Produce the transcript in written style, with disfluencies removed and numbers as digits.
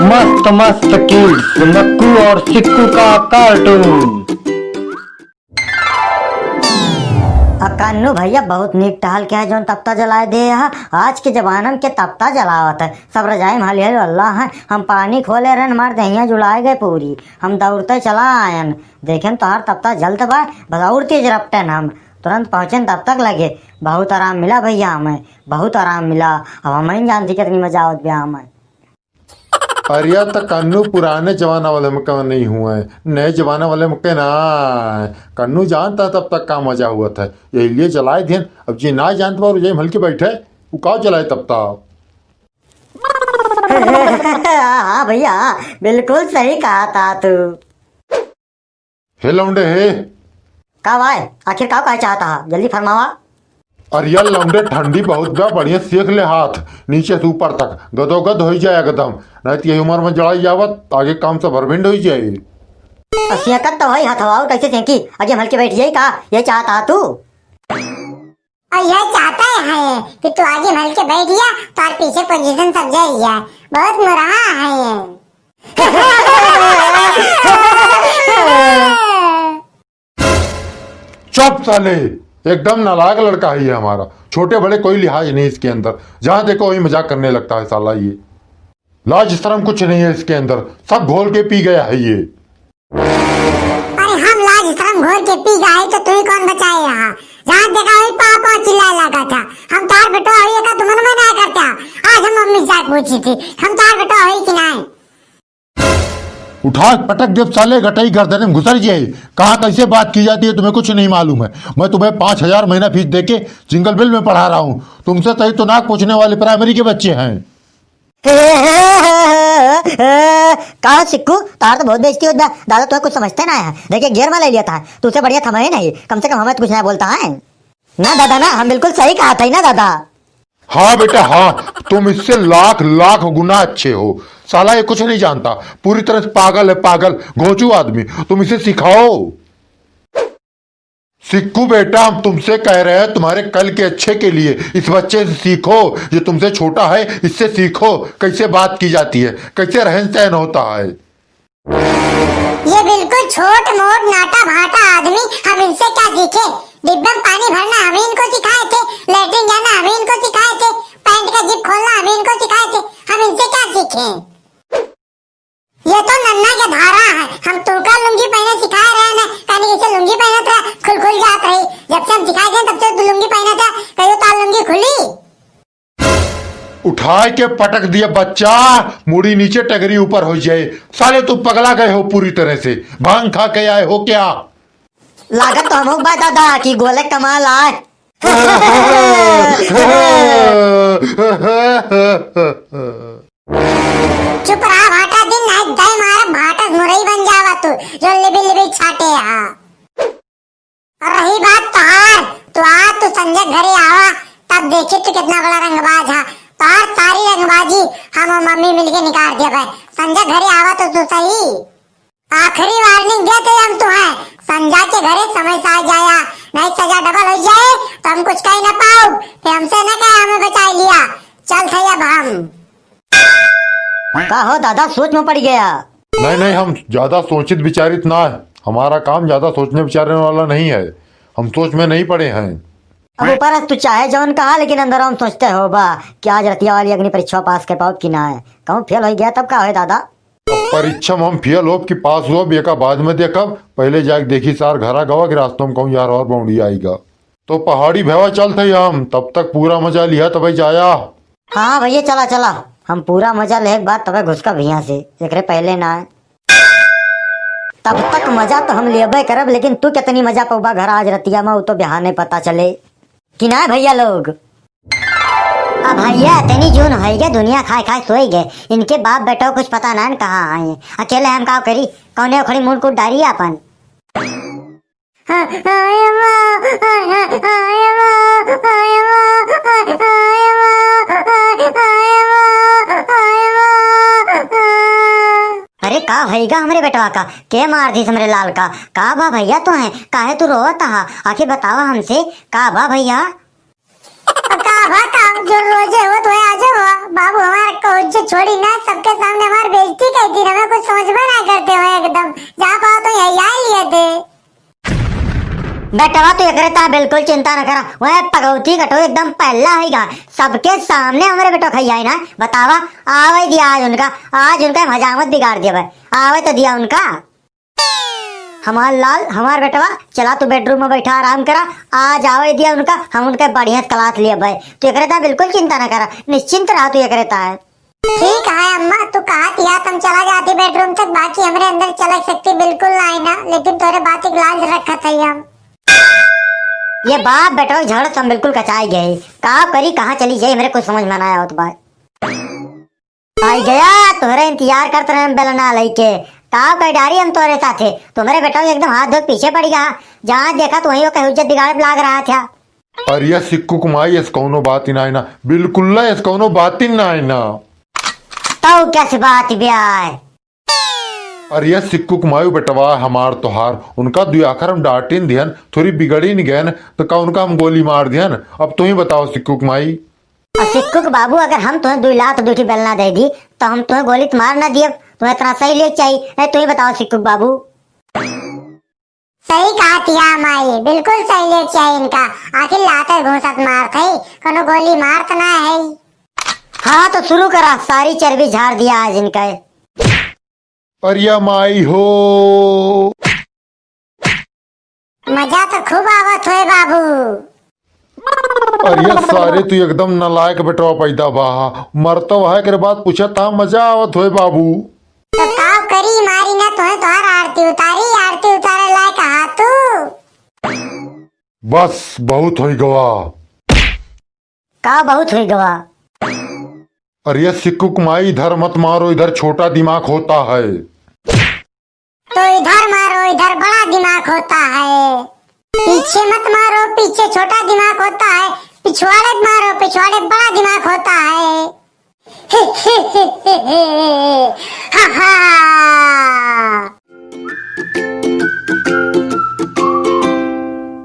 मस्त मस्त किड्स मक्कू और सिक्कू का कार्टून। कन्नू भैया बहुत नीक टहल के है जो तप्ता जलाए दे है। आज के जमाना में के तप्ता जलावत है सब रजाई में हली अल्लाह है। हम पानी खोले रहे हमारे दहिया जुलाए गए पूरी। हम दौड़ते चला आयन देखें तोहार तप्ता जलत बा दौड़ते रपटन हम तुरंत पहुँचन तब तक लगे। बहुत आराम मिला भैया हमें बहुत आराम मिला। अब हम नहीं जानती कितनी मजा आवत ब्याह में। अरे तो कन्नू पुराने जमाना वाले मुक्के में नहीं हुए नए जमाने वाले मुक्के ना। कन्नू जानता तब तक का मजा हुआ था यही लिए चलाए थे। अब जी ना जानते और जय हल्के बैठे वो का चलाए तब तक। हाँ भैया बिल्कुल सही कहा था तू। हे लौंडे हे का भाई आखिर का कहा चाहता है जल्दी फरमावा। अरिया लौंडे ठंडी बहुत बा बढ़िया सेक ले हाथ नीचे से ऊपर तक गदोगद हो जाए एकदम। नहीं तो यही उम्र में जड़ाई जावत आगे काम से भरभिंड हो जाए। सियकत तो भाई हथवाओ कैसे सेंकी आगे हल्के बैठ जाए का ये चाहता तू। और यह चाहता है कि तू आगे मल के बैठ गया तो और पीछे पोजीशन सब जा रही है। बहुत मुरहा है चुप साले एकदम नालायक लड़का है ये हमारा। छोटे बड़े कोई लिहाज नहीं इसके अंदर जहां देखो वही मजाक करने लगता है साला। ये लाज शर्म कुछ नहीं है इसके अंदर सब घोल के पी गया है ये। अरे हम लाज शर्म घोल के पी गए तो तू ही कौन बचाए यहाँ। जहाँ देखा वही पापा चिल्लाए लगा था। हम तार बेटो हुई का तुम में ना करता। आज हम मम्मी से पूछी थी हम तार बेटो हुई कि नहीं। उठा पटक देव साले गटाई गर्दन में घुसर जाए। कहाँ कैसे बात की जाती है तुम्हें कुछ नहीं मालूम है। मैं तुम्हें 5,000 महीना फीस देके जिंगल बिल में पढ़ा रहा हूँ। तुमसे सही तो नाक पूछने वाले प्राइमरी के बच्चे हैं। कहा सिक्कू तार तो बहुत बेइज्जती होता दादा तुम्हें कुछ समझते ना है। देखिए गियर में ले लिया था तुझसे बढ़िया थमा ही नहीं। कम से कम हमें तो कुछ ना बोलता है ना दादा ना। हम बिल्कुल सही कहा था ही ना दादा। हाँ बेटा हाँ तुम इससे लाख लाख गुना अच्छे हो। साला ये कुछ नहीं जानता पूरी तरह से पागल है पागल घोंचू आदमी। तुम इसे सिखाओ। सिक्कू बेटा हम तुमसे कह रहे हैं तुम्हारे कल के अच्छे के लिए इस बच्चे से सीखो। ये तुमसे छोटा है इससे सीखो कैसे बात की जाती है कैसे रहन सहन होता है। ये बिल्कुल छोट मोट नाटा भाटा आदमी हम इनसे क्या सीखे। डिब्बे में पानी भरना हम इनको सिखाए थे। लेटरिन जाना हम इनको सिखाए थे। पैंट का जिप खोलना हम इनको सिखाए थे। हम इनसे क्या सीखे। ये तो नन्ना के धारा है। हम तुमका लुंगी पहने सिखाए रहे ना कहीं इसे लुंगी पहना था खुल जात रही। जब से हम सिखाए थे तब से लुंगी पहना था कहीं तो लुंगी खुली। उठा के पटक दिया बच्चा मुड़ी नीचे टगरी ऊपर हो जाए। साले तुम पगला गए हो पूरी तरह से भांग खा के आए हो क्या। लागत तो हम बा दादा की गोले कमाल आए। चुप रहा भाटा दिन नहीं दे मारा भाटा मुरई बन जावा तू जो लिबी लिबी छाटे यहाँ। और रही बात तोहार तू आ तू संजय घरे आवा तब देखी तू कितना बड़ा रंगबाज है। तोहार सारी रंगबाजी हम और मम्मी मिलके निकाल दिया भाई। संजय घरे आवा तो तू सही। आखिरी वार्निंग देते हम तुम्हें संजय के घरे समय से आ जाया नहीं सजा डबल हो जाए तो हम कुछ कह ना पाओ। फिर हमसे न कहे हमें बचा लिया। चल थे अब हम का हो दादा सोच में पड़ गया। नहीं हम ज्यादा सोचित विचारित ना है। हमारा काम ज्यादा सोचने विचारने वाला नहीं है। हम सोच में नहीं पड़े हैं। अब ऊपर तू चाहे जौन कहा लेकिन अंदर हम सोचते हो बा कि आज रतिया वाली अग्नि परीक्षा पास कर पाओ कि ना है। कहूँ फेल हो गया तब का है दादा। परीक्षा में हम फेल हो कि पास हो बेका बाद में देखब। पहले जाके देखी सार घरा गवा के रास्तों में कहूँ यार और बाउंडी आएगा तो पहाड़ी भेवा चलते हम तब तक पूरा मजा लिया तब जाया। हाँ भैया चला चला हम पूरा मजा ले बाद तब घुस का भैया से एक पहले ना है। तब तक मजा तो हम लेबे करब लेकिन तू कितनी मजा पौबा घर आज रतिया में वो तो बिहार नहीं पता चले कि ना भैया लोग। अब भैया इतनी जून हो गए दुनिया खाए खाए सोई गए। इनके बाप बेटा कुछ पता ना कहाँ आए अकेले हम का करी कौने खड़ी मुंड कूट डारी अपन। अरे का भैया हमरे बेटवा का के मार दी हमरे लाल का बा भैया तो है काहे तू रोवत हा आखिर बतावा हमसे का बा भैया। का बताओ जो रोजे हो तो आ जाओ बाबू हमारा कोच छोड़ी ना सबके सामने हमारी बेइज्जती कर दी हमें कुछ समझ में ना करते हो एकदम जा पाओ तो यही आ लिए थे बेटवा तू एकरे ता बिल्कुल चिंता न करा, वह पगौती कटो एकदम पहला हैगा सबके सामने हमारे बेटो खाई आई ना। बतावा आवे दिया आज उनका हजामत बिगाड़ दिया भाई, आवे तो दिया उनका। हमार लाल हमार बेटवा चला तू बेडरूम में बैठा आराम करा, आज आवे दिया उनका, हम उनके बढ़िया क्लास लिया भाई। तू एकरे ता बिल्कुल चिंता न करा, निश्चिंत रहा तू एकरे ता है। ठीक है अम्मा तू कहा थिया तुम चला जाती बेडरूम तक, बाकी हमारे अंदर चला सकती बिल्कुल नहीं ना, लेकिन तोरे बात एक लाज रखा था हम। ये बाप बेटो झड़ तुम बिल्कुल कचाई गए, का करी कहाँ चली जाए मेरे कुछ समझ में ना आया होत बात। आई गया तोहरे इंतजार करते रहे बेलना लइके, का कई डारी हम तोरे साथे, तुम्हारे बेटा एकदम हाथ धो पीछे पड़ गया, जहाँ देखा तो वहीं वो कहीं इज्जत बिगाड़े लाग रहा था। अरे सिक्कू कुमाई इस कौनो बात ही ना है ना, बिल्कुल ना इस कौनो बात ही ना है ना। तो कैसी बात ब्याह अरे सिक्कू कुमायू बेटवा हमार तोहार उनका दुआखर हम डांटिन दिहन, थोड़ी बिगड़ी नहीं गए तो का उनका हम गोली मार दिहन। अब तुम ही बताओ सिक्कू कुमाई। और सिक्कू के बाबू अगर हम तुम्हें 2 लाख दूठी बेलना दे दी तो हम तुम्हें गोली तो मार ना दिए, तुम्हें इतना सही ले चाहिए नहीं। तुम ही बताओ सिक्कू बाबू। सही कहा थिया माई, बिल्कुल सही ले चाहिए इनका, आखिर लाते घूसत मार थई कोनो गोली मार तो ना है। हाँ तो शुरू करा, सारी चर्बी झाड़ दिया आज इनका। अरिया माई हो मजा तो खूब आवत होए बाबू। अरिया सारे तू एकदम नालायक बेटवा पैदा बा, मरता है के बाद पूछा था मजा आवत होए बाबू। तो काव करी मारी ना तोहे तोहर आरती उतारे लायक कहा तू। बस बहुत हो गवा। का बहुत हुई गवा। अरे सिक्कू कुमाई इधर मत मारो, इधर छोटा दिमाग होता है। तो इधर मारो, इधर बड़ा दिमाग होता है। पीछे मत मारो, पीछे छोटा दिमाग होता है। पिछवाड़े मारो, पिछवाड़े बड़ा दिमाग होता है। हा हा